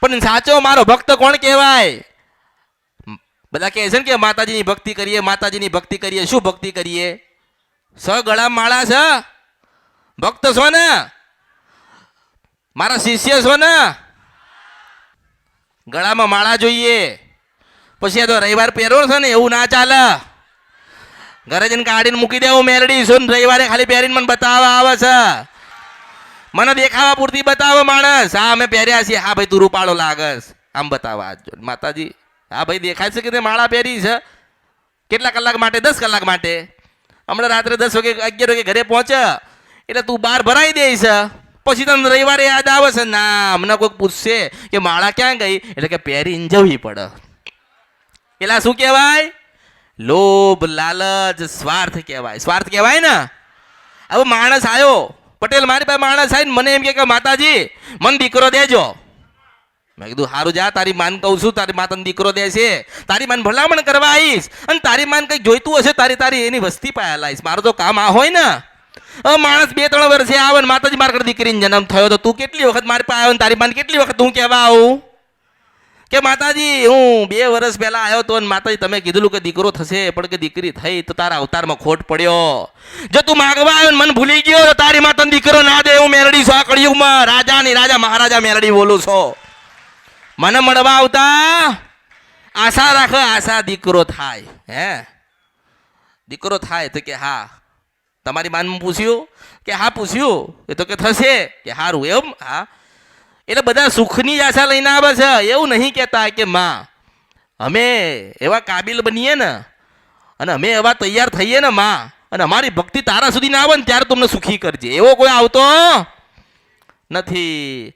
પણ સાચો મારો ભક્ત કોણ કહેવાય? બધા કહે છે ને કે માતાજીની ભક્તિ કરીએ, માતાજીની ભક્તિ કરીએ. શું ભક્તિ કરીએ? ગળા માળા છે, ભક્ત છો ને, મારા શિષ્ય છો ને, ગળામાં માળા જોઈએ. પછી આ તો રવિવાર પહેરો છે ને એવું ના ચાલે. ઘરે જઈને કાઢીને મૂકી દેવું મેરડી છું, રવિવારે ખાલી પહેરીને મને બતાવવા આવે છે. મને દેખાવા પૂરતી બતાવે માણસ. હા અમે પહેર્યા છીએ. હા ભાઈ તું રૂપાળો લાગસ, આમ બતાવવા. માતાજી હા ભાઈ દેખાય છે કે તે માળા પહેરી છે. કેટલા કલાક માટે? 10 કલાક માટે. હમણાં રાત્રે 10 વાગે 11 વાગે ઘરે પહોંચે એટલે તું બહાર ભરાઈ દઈશ. પછી તને રવિવારે યાદ આવે છે ના હમણાં કોઈક પૂછશે કે માળા ક્યાં ગઈ, એટલે કે પહેરીને જવી પડે. એલા શું કહેવાય? લોભ, લાલચ, સ્વાર્થ કહેવાય. સ્વાર્થ કહેવાય ને. હવે માણસ આવ્યો, પટેલ મારી પાસે માણસ આવીને મને એમ કે માતાજી મને દીકરો દેજો. મેં કીધું સારું જા, તારી માન કહું છું, તારી મા તને દીકરો દેશે. તારી માન ભલામણ કરવા આવીશ અને તારી માન કંઈક જોઈતું હશે તારી એની વસ્તી પાયા લાવીશ. મારું તો કામ આ હોય ને. હવે માણસ 2-3 વર્ષે આવે ને માતાજી મારા ઘરે દીકરીનો જન્મ થયો તો તું કેટલી વખત મારી પાસે આવ્યો ને તારી માન કેટલી વખત હું કહેવા આવું કે માતાજી હું 2 વર્ષ પહેલા આવ્યો તો માતાજી તમે કીધું કે દીકરો થશે, પણ કે દીકરી થઈ તો તારા અવતારમાં ખોટ પડ્યો. જો તું માગવા આવ્યો ને મને ભૂલી ગયો તો તારી માતાને દીકરો ના દે. હું મેરડી છું આ કળિયુગમાં, રાજાની રાજા મહારાજા મેરડી બોલું છું. મને મળવા આવતા આશા રાખો, આશા દીકરો થાય. હે દીકરો થાય તો કે હા. તમારી માન પૂછ્યું કે હા પૂછ્યું, એ તો કે થશે કે સારું એમ. હા એટલે બધા સુખની જ આશા લઈને આવે છે. એવું નહીં કહેતા કે માં અમે એવા કાબિલ બનીએ ને અને અમે એવા તૈયાર થઈએ ને માં, અને અમારી ભક્તિ તારા સુધી ના આવે ને ત્યારે તમને સુખી કરજે. એવો કોઈ આવતો નથી.